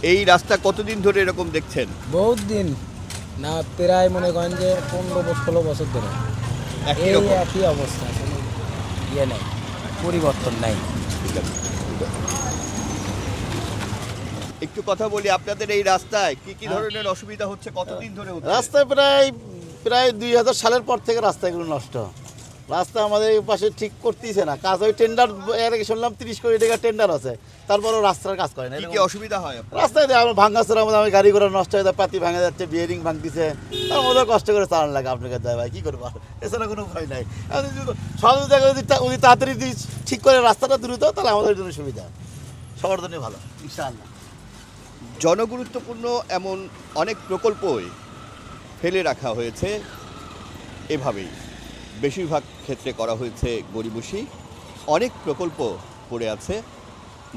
এই রাস্তা কতদিন ধরে এরকম দেখছেন? বহুত দিন না, প্রায় মনে করেন যে 15-16 বছর ধরে একই এই রকম। একই অবস্থা, কোনো ইয়ে নাই, পরিবর্তন নাই। ঠিক আছে। একটু কথা বলি, আপনাদের এই রাস্তায় কি কি ধরনের অসুবিধা হচ্ছে, কতদিন ধরে হচ্ছে? রাস্তায় প্রায় প্রায় 2000 সালের পর থেকে রাস্তাগুলো নষ্ট। রাস্তা আমাদের এই পাশে ঠিক করতেইছে না, কাজ ওই টেন্ডার, এর আগে শুনলাম 30 কোটি টাকা টেন্ডার আছে, তারপরও রাস্তার কাজ করে না। কি কি অসুবিধা হয় আপনার? রাস্তায় দিয়ে আমার ভাঙ্গাচোরা মধ্যে আমি গাড়ি ঘোড়া নষ্ট হয়ে যায়, পাতি ভাঙা যাচ্ছে, বিয়ারিং ভাঙতেছে, তার মধ্যে কষ্ট করে চালান লাগে আপনাকে যায় ভাই, কী করবো আর? এছাড়া কোনো উপায় নাই। সব জায়গায় যদি তাড়াতাড়ি ঠিক করে রাস্তাটা দ্রুত, তাহলে আমাদের জন্য সুবিধা, সবার জন্য ভালো ইনশাআল্লাহ। জনগুরুত্বপূর্ণ এমন অনেক প্রকল্পই ফেলে রাখা হয়েছে এভাবেই। বেশিরভাগ ক্ষেত্রে করা হয়েছে গড়িমসি, অনেক প্রকল্প পড়ে আছে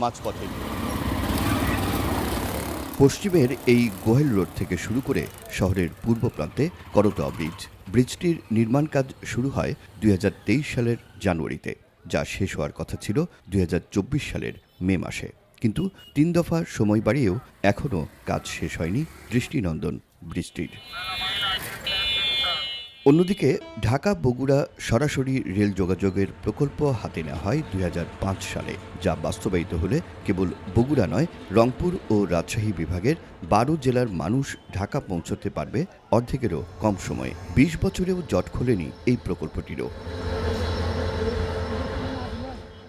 মাঝপথে। পশ্চিমের এই গোহেল রোড থেকে শুরু করে শহরের পূর্ব প্রান্তে করতোয়া ব্রিজ। ব্রিজটির নির্মাণ কাজ শুরু হয় 2023 সালের জানুয়ারিতে, যা শেষ হওয়ার কথা ছিল 2024 সালের মে মাসে। কিন্তু 3 দফা সময় বাড়িয়েও এখনও কাজ শেষ হয়নি দৃষ্টিনন্দন ব্রিজটির। অন্যদিকে ঢাকা বগুড়া সরাসরি রেল যোগাযোগের প্রকল্প হাতে নেওয়া হয় 2005 সালে, যা বাস্তবায়িত হলে কেবল বগুড়া নয়, রংপুর ও রাজশাহী বিভাগের 12 জেলার মানুষ ঢাকা পৌঁছতে পারবে অর্ধেকেরও কম সময়ে। 20 বছরেও জট খোলেনি এই প্রকল্পটিরও।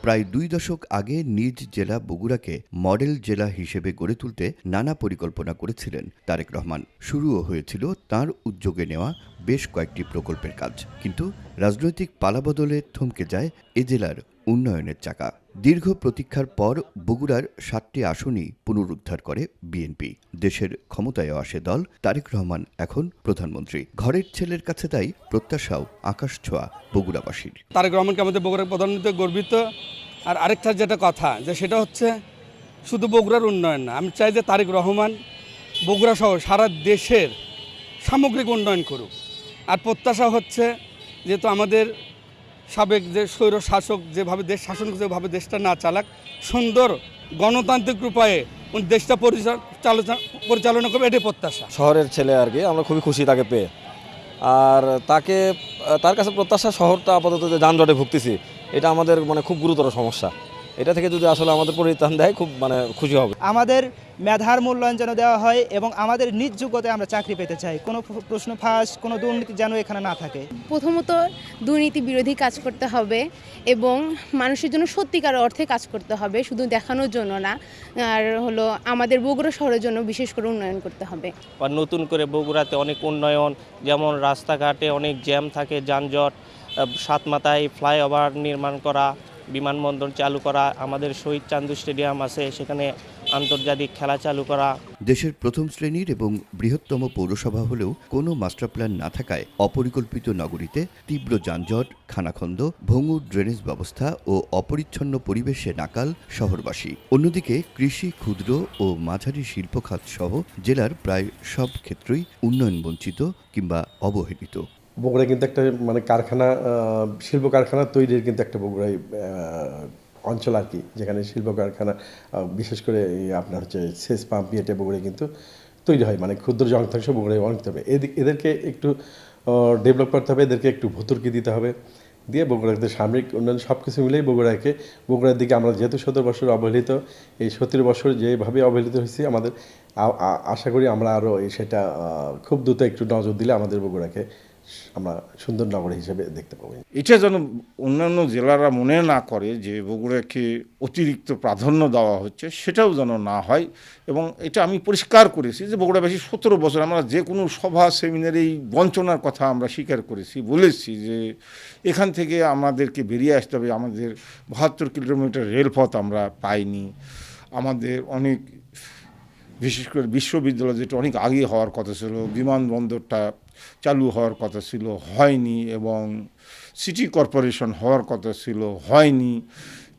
প্রায় 2 দশক আগে নিজ জেলা বগুড়াকে মডেল জেলা হিসেবে গড়ে তুলতে নানা পরিকল্পনা করেছিলেন তারেক রহমান। শুরুও হয়েছিল তাঁর উদ্যোগে নেওয়া বেশ কয়েকটি প্রকল্পের কাজ, কিন্তু রাজনৈতিক পালাবদলে থমকে যায় এ জেলার উন্নয়নের চাকা। দীর্ঘ প্রতীক্ষার পর বগুড়ার 7টি আসনই পুনরুদ্ধার করে বিএনপি। দেশের ক্ষমতায় আসে দল, তারেক রহমান এখন প্রধানমন্ত্রী। ঘরের ছেলের কাছে তাই প্রত্যাশাও আকাশ ছোঁয়া বগুড়াবাসীর। তারেক রহমানকে আমাদের বগুড়ার প্রধানমন্ত্রী গর্বিত। আর আরেকটা যেটা কথা, যে সেটা হচ্ছে শুধু বগুড়ার উন্নয়ন না, আমি চাই যে তারেক রহমান বগুড়া সহ সারা দেশের সামগ্রিক উন্নয়ন করুক। আর প্রত্যাশা হচ্ছে যেহেতু আমাদের সাবেক যে স্বৈর শাসক যেভাবে দেশ শাসন করছে, যেভাবে দেশটা না চালাক, সুন্দর গণতান্ত্রিক উপায়ে উনি দেশটা পরিচালনা করবে, এটাই প্রত্যাশা। শহরের ছেলে আর কি, আমরা খুবই খুশি তাকে পেয়ে। আর তার কাছে প্রত্যাশা, শহরটা আপাতত যে যানজটে ভুগতেছি, এটা আমাদের মানে খুব গুরুতর সমস্যা। এটা থেকে যদি আসলে আমাদের পরিত্রাণ দেয়, খুব মানে খুশি হবে। আমাদের মেধার মূল্যায়ন যেন দেওয়া হয় এবং আমাদের নিজ যোগ্যতায় আমরা চাকরি পেতে চাই। কোনো প্রশ্ন ফাঁস, কোনো দুর্নীতি যেন এখানে না থাকে। প্রথমত দুর্নীতি বিরোধী কাজ করতে হবে এবং মানুষের জন্য সত্যিকার অর্থে কাজ করতে হবে, শুধু দেখানোর জন্য না। আর হলো আমাদের বগুড়া শহরের জন্য বিশেষ করে উন্নয়ন করতে হবে। আর নতুন করে বগুড়াতে অনেক উন্নয়ন, যেমন রাস্তাঘাটে অনেক জ্যাম থাকে, যানজট, সাতমাথায় ফ্লাইওভার নির্মাণ করা, বিমানবন্দর চালু করা, আমাদের শহীদ চান্দু স্টেডিয়াম আছে, সেখানে আন্তর্জাতিক খেলা চালু করা। দেশের প্রথম শ্রেণীর এবং বৃহত্তম পৌরসভা হলেও কোনো মাস্টার প্ল্যান না থাকায় অপরিকল্পিত নগরীতে তীব্র যানজট, খানাখন্দ, ভঙ্গুর ড্রেনেজ ব্যবস্থা ও অপরিচ্ছন্ন পরিবেশে নাকাল শহরবাসী। অন্যদিকে কৃষি, ক্ষুদ্র ও মাঝারি শিল্প খাত সহ জেলার প্রায় সব ক্ষেত্রেই উন্নয়ন বঞ্চিত কিংবা অবহেলিত। বগুড়া কিন্তু একটা মানে কারখানা, শিল্প কারখানা তৈরির কিন্তু একটা বগুড়ায় অঞ্চল আর কি, যেখানে শিল্প কারখানা বিশেষ করে আপনার হচ্ছে সেচ পাম্প ইয়েটে বগুড়ায় কিন্তু তৈরি হয়, মানে ক্ষুদ্র যন্ত্রাংশ বগুড়ায় অনেক হবে। এদেরকে একটু ডেভেলপ করতে হবে, এদেরকে একটু ভর্তুকি দিতে হবে, দিয়ে বগুড়াতে সামরিক উন্নয়ন সব কিছু মিলেই বগুড়ার দিকে আমরা যেহেতু 17 বছর অবহেলিত, এই 17 বছর যেভাবে অবহেলিত হয়েছি, আমাদের আশা করি আমরা আরও সেটা খুব দ্রুত একটু নজর দিলে আমাদের বগুড়াকে আমরা সুন্দর নগরী হিসেবে দেখতে পাবো। এটা যেন অন্যান্য জেলারা মনে না করে যে বগুড়াকে অতিরিক্ত প্রাধান্য দেওয়া হচ্ছে, সেটাও যেন না হয়। এবং এটা আমি পরিষ্কার করেছি যে বগুড়াবাসী 17 বছর আমরা যে কোনো সভা সেমিনারে এই বঞ্চনার কথা আমরা স্বীকার করেছি, বলেছি যে এখান থেকে আমাদেরকে বেরিয়ে আসতে হবে। আমাদের 72 কিলোমিটার রেলপথ আমরা পাইনি, আমাদের অনেক, বিশেষ করে বিশ্ববিদ্যালয় যেটা অনেক আগে হওয়ার কথা ছিল, বিমানবন্দরটা চালু হওয়ার কথা ছিল, হয়নি, এবং সিটি কর্পোরেশন হওয়ার কথা ছিল, হয়নি।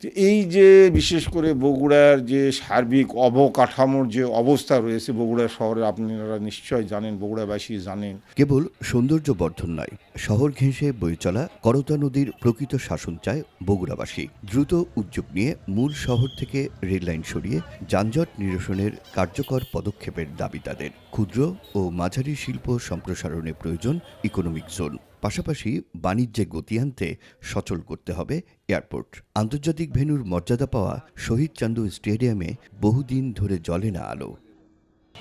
তো যে এই যে বিশেষ করে বগুড়ার যে সার্বিক অবকাঠামোর যে অবস্থা রয়েছে বগুড়া শহরে, আপনারা নিশ্চয় জানেন, বগুড়াবাসী জানেন। কেবল সৌন্দর্য বর্ধন নয়, শহর ঘেঁষে বয়ে চলা করতা নদীর প্রকৃত শাসন চায় বগুড়াবাসী। দ্রুত উদ্যোগ নিয়ে মূল শহর থেকে রেললাইন সরিয়ে যানজট নিরসনের কার্যকর পদক্ষেপের দাবি তাদের। ক্ষুদ্র ও মাঝারি শিল্প সম্প্রসারণে প্রয়োজন ইকোনমিক জোন। পাশাপাশি বাণিজ্যে গতি আনতে সচল করতে হবে এয়ারপোর্ট। আন্তর্জাতিক ভেন্যুর মর্যাদা পাওয়া শহীদ চান্দু স্টেডিয়ামে বহুদিন ধরে জ্বলে না আলো।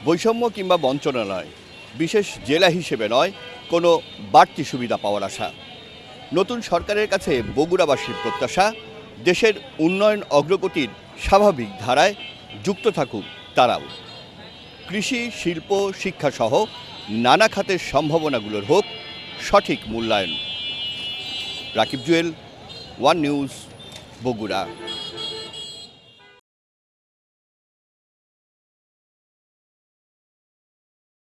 বৈষম্য কিংবা বঞ্চনা নয়, বিশেষ জেলা হিসেবে নয়, কোনো বাড়তি সুবিধা পাওয়ার আশা। নতুন সরকারের কাছে বগুড়াবাসীর প্রত্যাশা, দেশের উন্নয়ন অগ্রগতির স্বাভাবিক ধারায় যুক্ত থাকুক তারাও। কৃষি, শিল্প, শিক্ষাসহ নানা খাতের সম্ভাবনাগুলোর হোক সঠিক মূল্যায়ন। Rakib Jewel, one news, Bogura.